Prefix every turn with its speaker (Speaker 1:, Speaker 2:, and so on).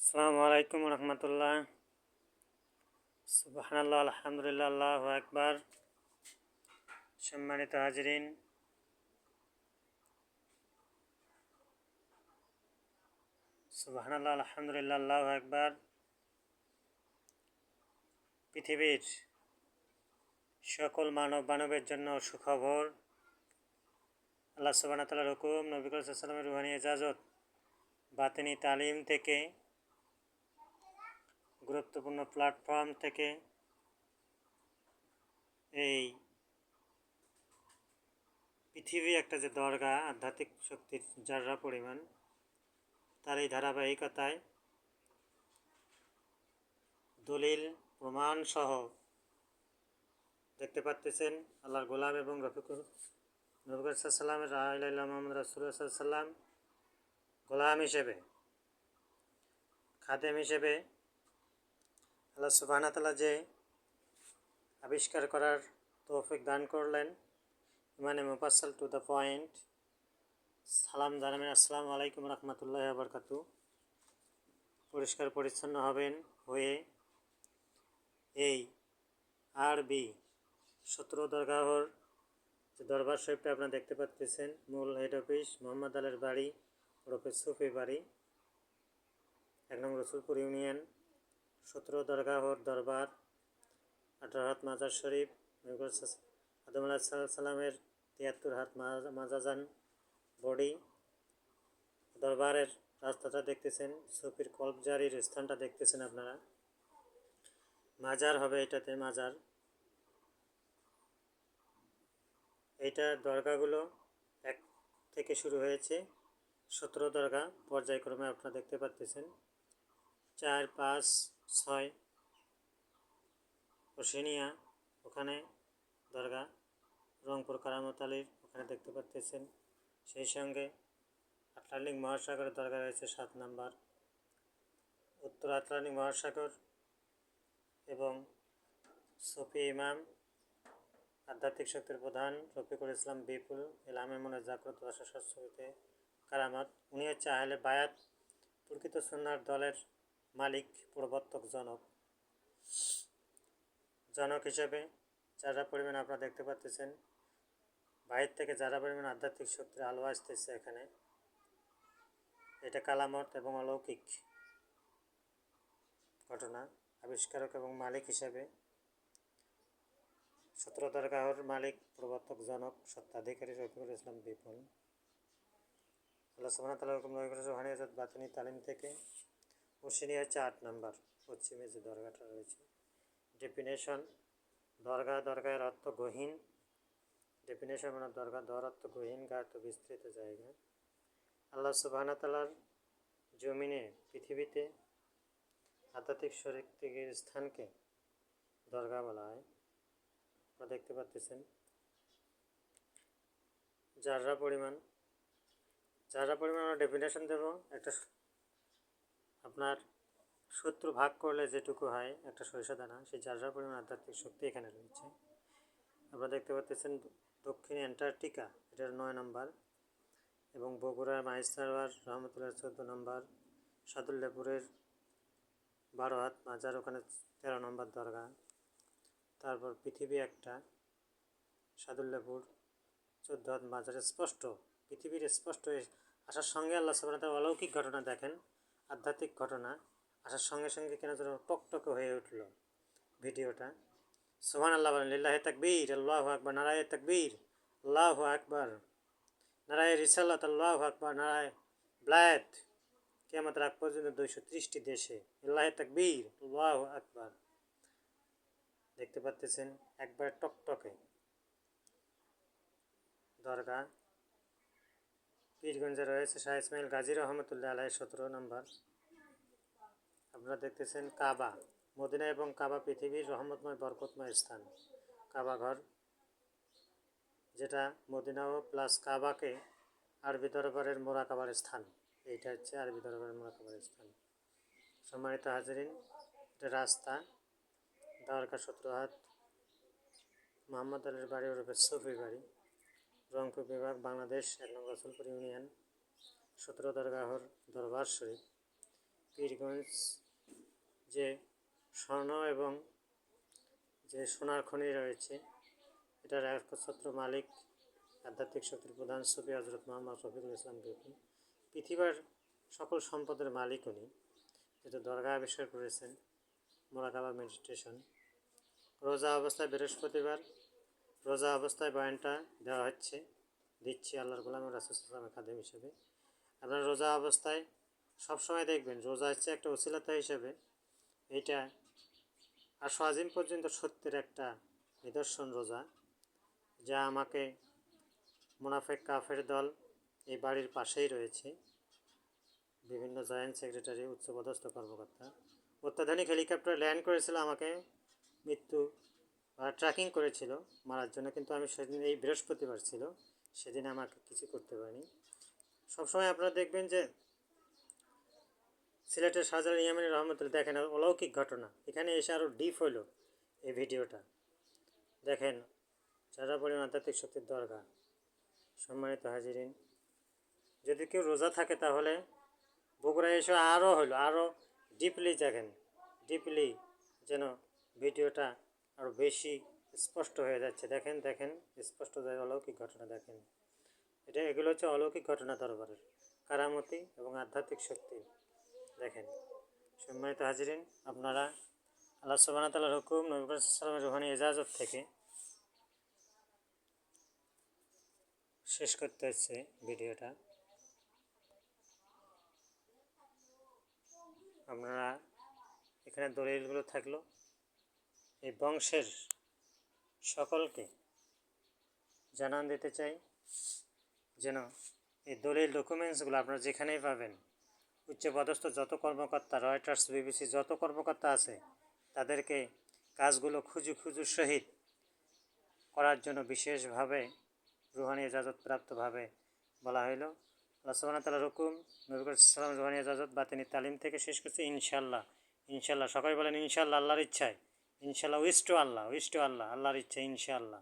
Speaker 1: আসসালামু আলাইকুম রহমতুল্লাহ। সুবহানাল্লাহ, আলহামদুলিল্লাহ, আল্লাহু আকবার। সম্মানিত হাজিরিন, সুবহানাল্লাহ, আলহামদুলিল্লাহ, আল্লাহু আকবার। পৃথিবীর সকল মানবের জন্য সুখবর। আল্লাহ সুবহানাহু ওয়া তাআলার হুকুম, নবী করিম সাল্লাল্লাহু আলাইহি ওয়াসাল্লামের রুহানি ইজাজত, বাতিনি তালিম থেকে, গুরুত্বপূর্ণ প্ল্যাটফর্ম থেকে এই পৃথিবী একটা যে দরগা, আধ্যাত্মিক শক্তির যারা পরিমাণ, তার এই ধারাবাহিকতায় দলিল প্রমাণ সহ দেখতে পাচ্ছেন আল্লাহর গোলাম এবং রফিকুর নবী করিম সাল্লাল্লাহু আলাইহি ওয়াসাল্লাম মুহাম্মদ রাসূলুল্লাহ সাল্লাল্লাহু আলাইহি ওয়াসাল্লাম গোলাম হিসেবে, খাদেম হিসেবে আল্লাহ সুবহানাহু ওয়া তাআলা যে আবিষ্কার করার তৌফিক দান করলেন, ইমানে মুফাসসাল টু দ্য পয়েন্ট। সালাম জানাবেন, আসসালামু আলাইকুম রহমতুল্লাহি ওয়া বারাকাতুহু। পরিষ্কার পরিচ্ছন্ন হয়ে এই আরবি 17 দরগাহর যে দরবার শরীফটা আপনারা দেখতে পাচ্ছেন, মূল হেড অফিস মোহাম্মদ আলের বাড়ি ওরফে সুফি বাড়ি, 1 নং রসুলপুর ইউনিয়ন। 17 দরগাহর দরবার, 18 হাত মাজার শরীফ, আদম আলাইহিস সালামের 73 হাত মাজাজান বডি। দরবারের রাস্তাটা দেখতেছেন, সুফির কলবজারির স্থানটা দেখতেছেন আপনারা। মাজার হবে এটাতে, মাজার। এইটার দরগাগুলো 1 থেকে শুরু হয়েছে, 17 দরগা পর্যায়ক্রমে আপনারা দেখতে পাচ্ছেন। 4, 5, 6 ওশিনিয়া, ওখানে দরগা। রংপুর কারামত আলীর ওখানে দেখতে পাচ্ছেন। সেই সঙ্গে আটলান্টিক মহাসাগরের দরগা রয়েছে 7 নম্বর। উত্তর আটলান্টিক মহাসাগর এবং সুফি ইমাম, আধ্যাত্মিক শক্তির প্রধান রফিকুল ইসলাম বিপুল, এলামে মনে জাগ্রত আশাশতে কারামত। উনি হচ্ছে আহলে বায়াত, প্রকৃত সুন্নাহর দলের মালিক, প্রবর্তক, জনক হিসেবে যারা পরিমাণ আপনারা দেখতে পাচ্ছেন। বাইরে থেকে যারা পরিমাণ আধ্যাত্মিক শক্তির আলো আসতেছে এখানে, এটা কালামত এবং অলৌকিক ঘটনা। আবিষ্কারক এবং মালিক হিসেবে 17 দরগাহর মালিক, প্রবর্তক, জনক, সত্ত্বাধিকারী রফিকুল ইসলাম বিপুল। আল্লাহ সুবহানাহু ওয়া তাআলার হুকুম, নবী করিম রুহানি ইজাজত, বাতিনি তালিম থেকে। ওশিনিয়া হচ্ছে 8 নম্বর, পশ্চিমে যে দরগাটা রয়েছে। ডেফিনেশন: দরগাহের অর্থ গহীন। ডেফিনেশন মানে দরগা, দর অর্থ গহীন, গা অর্থ বিস্তৃত জায়গা। আল্লাহ সুবহানাহু ওয়া তাআলার জমিনে, পৃথিবীতে আধ্যাত্মিক শক্তির স্থানকে দরগা বলা হয়। আপনারা দেখতে পাচ্ছেন যারা পরিমাণ আমরা ডেফিনেশন দেব, একটা আপনার সূত্র ভাগ করলে যেটুকু হয় একটা সরিষা দানা, সেই যারা পরিমাণ আধ্যাত্মিক শক্তি এখানে রয়েছে। আপনারা দেখতে পাচ্ছেন দক্ষিণ অ্যান্টার্কটিকা, এটার 9 নম্বর, এবং বগুড়ার মাইসারওয়ার রহমতুল্লাহ 14 নম্বর, সাদুল্লাপুরের 12 হাত মাজার, ওখানে 13 নম্বর দরগা। তারপর পৃথিবী একটা, সাদুল্লাপুর 14 হাত মাজার। স্পষ্ট পৃথিবীর স্পষ্ট আসার সঙ্গে আল্লাহ সুবহানাহু ওয়া তাআলা অলৌকিক ঘটনা দেখেন, আধ্যাত্মিক ঘটনা আসার সঙ্গে সঙ্গে কেন যেন টকটকে হয়ে উঠল ভিডিওটা। সুবহানাল্লাহ বলেন, লিল্লাহি তাকবীর, আল্লাহু আকবার, নারায়ে তাকবীর, আল্লাহু আকবার, নারায়ে রিসালাত, আল্লাহু আকবার, নারায়ে বিলায়াত। কিয়ামত রাত পর্যন্ত 230টি দেশে লিল্লাহি তাকবীর, আল্লাহু আকবার। দেখতে পাচ্ছেন একবার টকটকে দরগা। পীরগঞ্জে রয়েছে শাহ ইসমাইল গাজী রহমতুল্লাহ আলাইহি 17 নম্বর। আপনারা দেখতেছেন কাবা, মদিনা এবং কাবা পৃথিবীর রহমতময় বরকতময় স্থান। কাবা ঘর, যেটা মদিনা ও প্লাস কাবাকে আরবি দরবারের মোরাকাবার স্থান। এইটা হচ্ছে আরবি দরবারের মোরাকাবার স্থান। সম্মানিত হাজিরিন, এটা রাস্তা, দরগা 17 হাত, মোহাম্মদ আলীর বাড়ি ওরফে সুফি বাড়ি, রংপুর বিভাগ, বাংলাদেশ, 1 নং রসুলপুর ইউনিয়ন। 17 দরগাহর দরবার শরীফ। পীরগঞ্জ যে স্বর্ণ এবং যে সোনার খনি রয়েছে, এটার একচ্ছত্র মালিক আধ্যাত্মিক শক্তির প্রধান সুফি হজরত মোহাম্মদ রফিকুল ইসলাম বিপি। পৃথিবীর সকল সম্পদের মালিক উনি, যেটা দরগা আবিষ্কার করেছেন, মোরাকাবা মেডিটেশন। রোজা অবস্থায় বৃহস্পতিবার রোজা অবস্থায় বয়ানটা দেওয়া হচ্ছে, দিচ্ছি আল্লাহর গোলাম রাসূল সাল্লাল্লাহু আলাইহি ওয়াসাল্লামের খাদেম হিসেবে। আপনারা রোজা অবস্থায় সবসময় দেখবেন রোজা হচ্ছে একটা ওসিলতা হিসেবে, এইটা আরশ আজিম পর্যন্ত সত্যের একটা নিদর্শন রোজা, যা আমাকে মুনাফেক কাফের দল এই বাড়ির পাশেই রয়েছে, বিভিন্ন জয়েন্ট সেক্রেটারি উচ্চপদস্থ কর্মকর্তা অত্যাধুনিক হেলিকপ্টার ল্যান্ড করেছিল, আমাকে মৃত্যু বা ট্র্যাকিং করেছিল মারার জন্য, কিন্তু আমি সেদিন এই বৃহস্পতিবার ছিল, সেদিন আমাকে কিছু করতে পারিনি। সবসময় আপনারা দেখবেন যে সিলেটের শাহজালাল ইয়ামানী রহমতুল্লাহ, দেখেন অলৌকিক ঘটনা, এখানে এসে আরও ডিপ হলো এই ভিডিওটা দেখেন। যারা পরিমাণ আধ্যাত্মিক শক্তির দরগা। সম্মানিত হাজিরিন, যদি কেউ রোজা থাকে তাহলে বগুড়ায় এসে আরও ডিপলি দেখেন, ডিপলি যেন ভিডিওটা আরও বেশি স্পষ্ট হয়ে যাচ্ছে। দেখেন দেখেন স্পষ্ট অলৌকিক ঘটনা দেখেন। এগুলো হচ্ছে অলৌকিক ঘটনা দরবারের কারামতি এবং আধ্যাত্মিক শক্তি দেখেন। সম্মানিত হাজিরিন, আপনারা আল্লাহ সুবহানাহু ওয়া তাআলার হুকুম, নবী করিম সাল্লাল্লাহু আলাইহি ওয়াসাল্লামের রুহানি ইজাজত থেকে শেষ করতে হচ্ছে ভিডিওটা। আপনারা এখানে দলিলগুলো থাকলো, এই বংশের সকলকে জানান দিতে চাই যেন এই দলিল ডকুমেন্টসগুলো আপনারা যেখানেই পাবেন, উচ্চপদস্থ যত কর্মকর্তা, রয়টার্স, বিবিসি যত কর্মকর্তা আছে, তাদেরকে কাজগুলো খুজুর সহিত করার জন্য বিশেষভাবে রুহানি ইজাজত প্রাপ্তভাবে বলা হইল। আল্লাহ সুবহানাহু ওয়া তাআলার হুকুম, নবী করিম সাল্লাল্লাহু আলাইহি ওয়াসাল্লাম রুহানি ইজাজত বাতিনি তালিম থেকে শেষ করছি ইনশাআল্লাহ। ইনশাআল্লাহ সবাই বলেন ইনশাআল্লাহ, আল্লাহর ইচ্ছায় ইনশাআল্লাহ, উইশ টু আল্লাহ, আল্লাহর ইচ্ছা ইনশাআল্লাহ।